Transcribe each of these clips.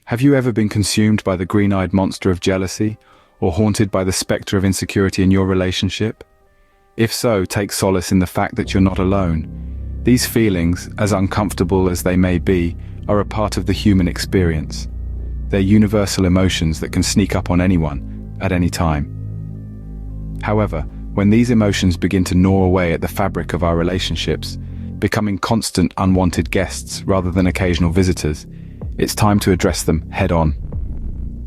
Have you ever been consumed by the green-eyed monster of jealousy, or haunted by the specter of insecurity in your relationship? If so, take solace in the fact that you're not alone. These feelings, as uncomfortable as they may be, are a part of the human experience. They're universal emotions that can sneak up on anyone, at any time. However, when these emotions begin to gnaw away at the fabric of our relationships, becoming constant unwanted guests rather than occasional visitors, it's time to address them head-on.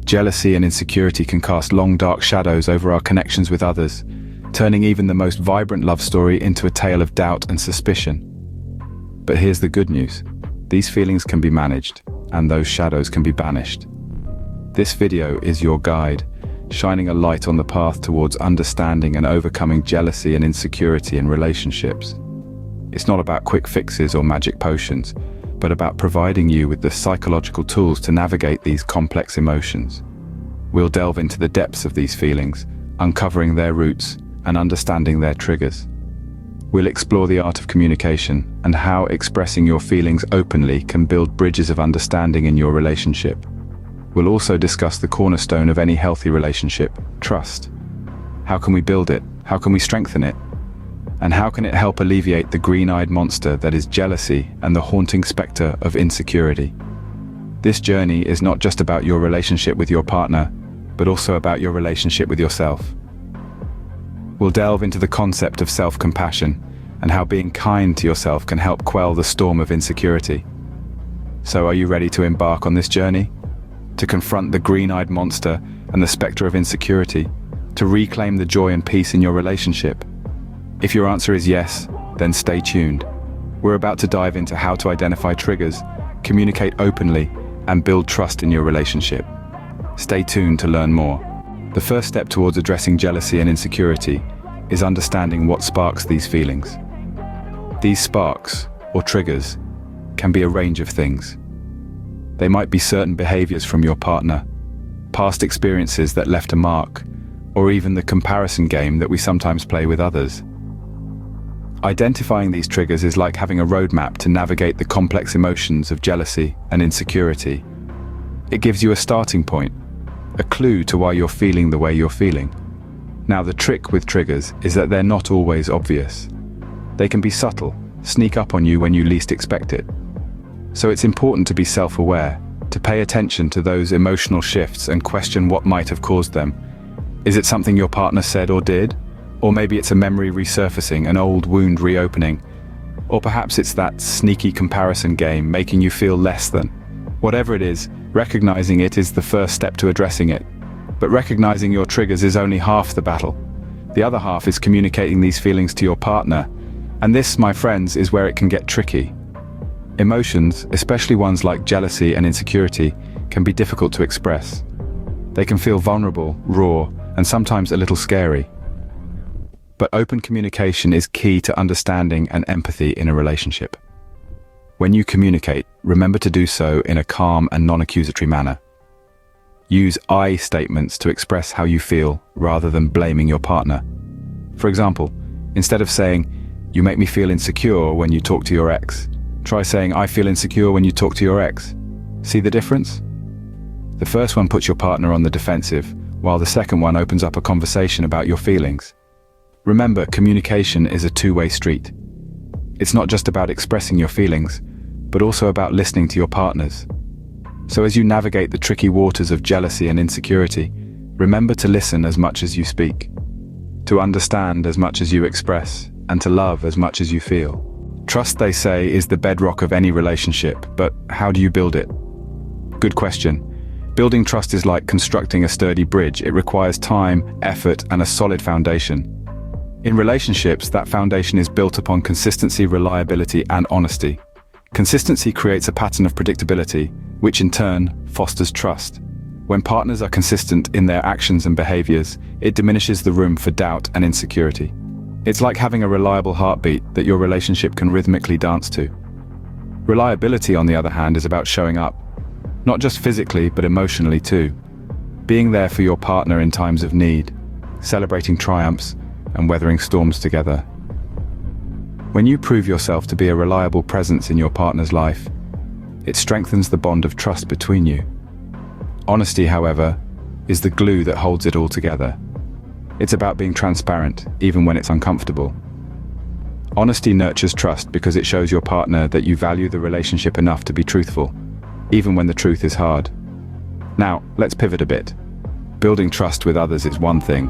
Jealousy and insecurity can cast long dark shadows over our connections with others, turning even the most vibrant love story into a tale of doubt and suspicion. But here's the good news. These feelings can be managed, and those shadows can be banished. This video is your guide, shining a light on the path towards understanding and overcoming jealousy and insecurity in relationships. It's not about quick fixes or magic potions, but about providing you with the psychological tools to navigate these complex emotions. We'll delve into the depths of these feelings, uncovering their roots and understanding their triggers. We'll explore the art of communication and how expressing your feelings openly can build bridges of understanding in your relationship. We'll also discuss the cornerstone of any healthy relationship, trust. How can we build it? How can we strengthen it? And how can it help alleviate the green-eyed monster that is jealousy and the haunting specter of insecurity? This journey is not just about your relationship with your partner, but also about your relationship with yourself. We'll delve into the concept of self-compassion and how being kind to yourself can help quell the storm of insecurity. So are you ready to embark on this journey? To confront the green-eyed monster and the specter of insecurity, to reclaim the joy and peace in your relationship? If your answer is yes, then stay tuned. We're about to dive into how to identify triggers, communicate openly, and build trust in your relationship. Stay tuned to learn more. The first step towards addressing jealousy and insecurity is understanding what sparks these feelings. These sparks, or triggers, can be a range of things. They might be certain behaviors from your partner, past experiences that left a mark, or even the comparison game that we sometimes play with others. Identifying these triggers is like having a roadmap to navigate the complex emotions of jealousy and insecurity. It gives you a starting point, a clue to why you're feeling the way you're feeling. Now, the trick with triggers is that they're not always obvious. They can be subtle, sneak up on you when you least expect it. So it's important to be self-aware, to pay attention to those emotional shifts and question what might have caused them. Is it something your partner said or did? Or maybe it's a memory resurfacing, an old wound reopening. Or perhaps it's that sneaky comparison game making you feel less than. Whatever it is, recognizing it is the first step to addressing it. But recognizing your triggers is only half the battle. The other half is communicating these feelings to your partner. And this, my friends, is where it can get tricky. Emotions, especially ones like jealousy and insecurity, can be difficult to express. They can feel vulnerable, raw, and sometimes a little scary. But open communication is key to understanding and empathy in a relationship. When you communicate, remember to do so in a calm and non-accusatory manner. Use I statements to express how you feel rather than blaming your partner. For example, instead of saying, "You make me feel insecure when you talk to your ex," try saying, "I feel insecure when you talk to your ex." See the difference? The first one puts your partner on the defensive, while the second one opens up a conversation about your feelings. Remember, communication is a two-way street. It's not just about expressing your feelings, but also about listening to your partners. So as you navigate the tricky waters of jealousy and insecurity, remember to listen as much as you speak, to understand as much as you express, and to love as much as you feel. Trust, they say, is the bedrock of any relationship, but how do you build it? Good question. Building trust is like constructing a sturdy bridge. It requires time, effort, and a solid foundation. In relationships, that foundation is built upon consistency, reliability, and honesty. Consistency creates a pattern of predictability, which in turn fosters trust. When partners are consistent in their actions and behaviors, it diminishes the room for doubt and insecurity. It's like having a reliable heartbeat that your relationship can rhythmically dance to. Reliability, on the other hand, is about showing up, not just physically, but emotionally too. Being there for your partner in times of need, celebrating triumphs, and weathering storms together. When you prove yourself to be a reliable presence in your partner's life, it strengthens the bond of trust between you. Honesty, however, is the glue that holds it all together. It's about being transparent, even when it's uncomfortable. Honesty nurtures trust because it shows your partner that you value the relationship enough to be truthful, even when the truth is hard. Now, let's pivot a bit. Building trust with others is one thing,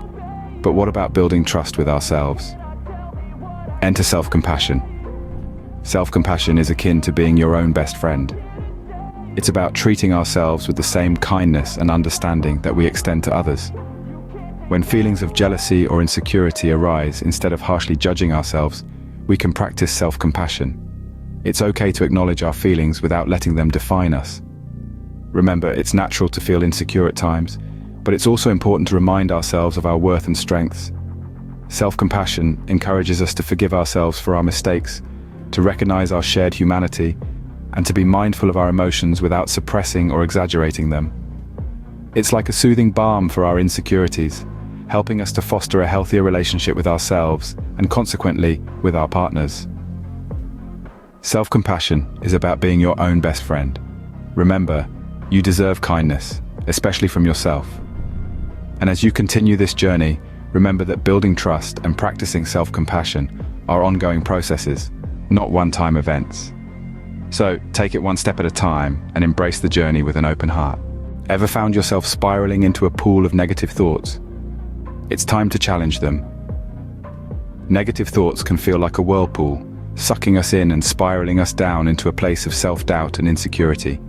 but what about building trust with ourselves? Enter self-compassion. Self-compassion is akin to being your own best friend. It's about treating ourselves with the same kindness and understanding that we extend to others. When feelings of jealousy or insecurity arise, instead of harshly judging ourselves, we can practice self-compassion. It's okay to acknowledge our feelings without letting them define us. Remember, it's natural to feel insecure at times, but it's also important to remind ourselves of our worth and strengths. Self-compassion encourages us to forgive ourselves for our mistakes, to recognize our shared humanity, and to be mindful of our emotions without suppressing or exaggerating them. It's like a soothing balm for our insecurities, helping us to foster a healthier relationship with ourselves and consequently with our partners. Self-compassion is about being your own best friend. Remember, you deserve kindness, especially from yourself. And as you continue this journey, remember that building trust and practicing self-compassion are ongoing processes, not one-time events. So take it one step at a time and embrace the journey with an open heart. Ever found yourself spiraling into a pool of negative thoughts? It's time to challenge them. Negative thoughts can feel like a whirlpool, sucking us in and spiraling us down into a place of self-doubt and insecurity.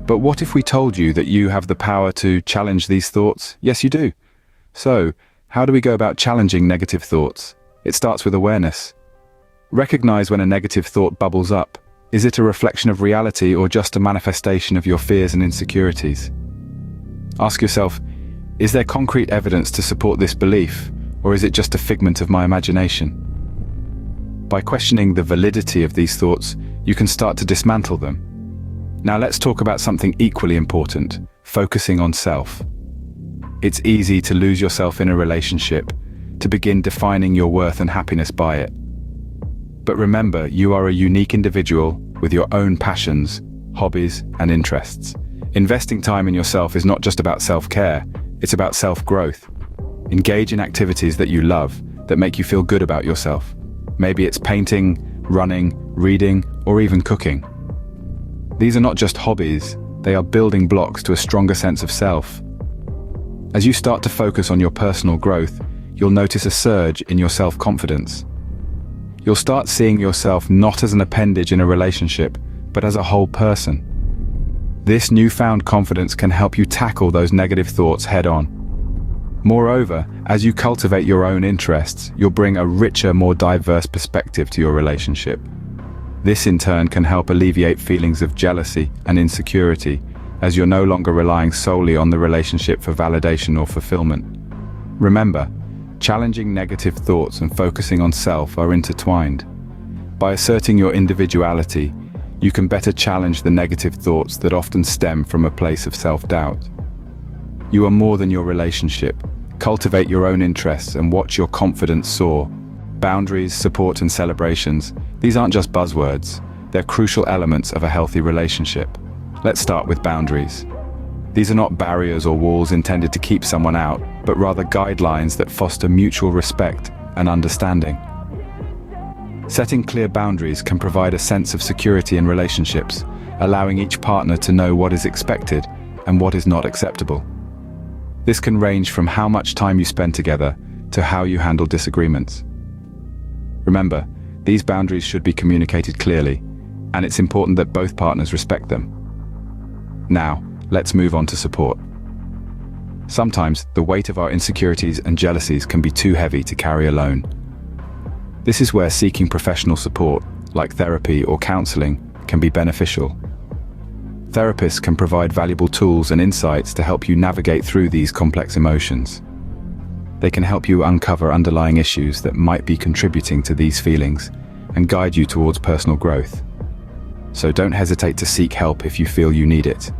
But what if we told you that you have the power to challenge these thoughts? Yes, you do. So, how do we go about challenging negative thoughts? It starts with awareness. Recognize when a negative thought bubbles up. Is it a reflection of reality or just a manifestation of your fears and insecurities? Ask yourself, is there concrete evidence to support this belief, or is it just a figment of my imagination? By questioning the validity of these thoughts, you can start to dismantle them. Now let's talk about something equally important, focusing on self. It's easy to lose yourself in a relationship, to begin defining your worth and happiness by it. But remember, you are a unique individual with your own passions, hobbies, and interests. Investing time in yourself is not just about self-care, it's about self-growth. Engage in activities that you love, that make you feel good about yourself. Maybe it's painting, running, reading, or even cooking. These are not just hobbies, they are building blocks to a stronger sense of self. As you start to focus on your personal growth, you'll notice a surge in your self-confidence. You'll start seeing yourself not as an appendage in a relationship, but as a whole person. This newfound confidence can help you tackle those negative thoughts head-on. Moreover, as you cultivate your own interests, you'll bring a richer, more diverse perspective to your relationship. This in turn can help alleviate feelings of jealousy and insecurity, as you're no longer relying solely on the relationship for validation or fulfillment. Remember, challenging negative thoughts and focusing on self are intertwined. By asserting your individuality, you can better challenge the negative thoughts that often stem from a place of self-doubt. You are more than your relationship. Cultivate your own interests and watch your confidence soar. Boundaries, support, and celebrations, these aren't just buzzwords, they're crucial elements of a healthy relationship. Let's start with boundaries. These are not barriers or walls intended to keep someone out, but rather guidelines that foster mutual respect and understanding. Setting clear boundaries can provide a sense of security in relationships, allowing each partner to know what is expected and what is not acceptable. This can range from how much time you spend together to how you handle disagreements. Remember, these boundaries should be communicated clearly, and it's important that both partners respect them. Now, let's move on to support. Sometimes, the weight of our insecurities and jealousies can be too heavy to carry alone. This is where seeking professional support, like therapy or counseling, can be beneficial. Therapists can provide valuable tools and insights to help you navigate through these complex emotions. They can help you uncover underlying issues that might be contributing to these feelings and guide you towards personal growth. So don't hesitate to seek help if you feel you need it.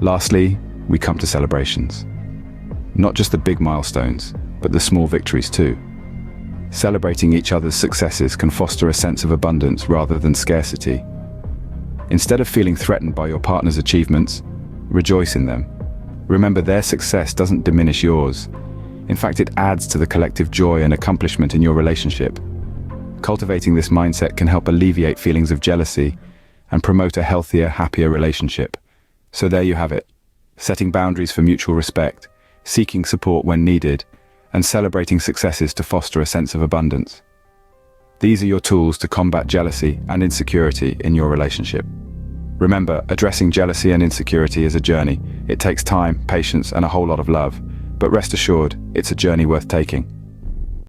Lastly, we come to celebrations. Not just the big milestones, but the small victories too. Celebrating each other's successes can foster a sense of abundance rather than scarcity. Instead of feeling threatened by your partner's achievements, rejoice in them. Remember, their success doesn't diminish yours. In fact, it adds to the collective joy and accomplishment in your relationship. Cultivating this mindset can help alleviate feelings of jealousy and promote a healthier, happier relationship. So there you have it. Setting boundaries for mutual respect, seeking support when needed, and celebrating successes to foster a sense of abundance. These are your tools to combat jealousy and insecurity in your relationship. Remember, addressing jealousy and insecurity is a journey. It takes time, patience, and a whole lot of love. But rest assured, it's a journey worth taking.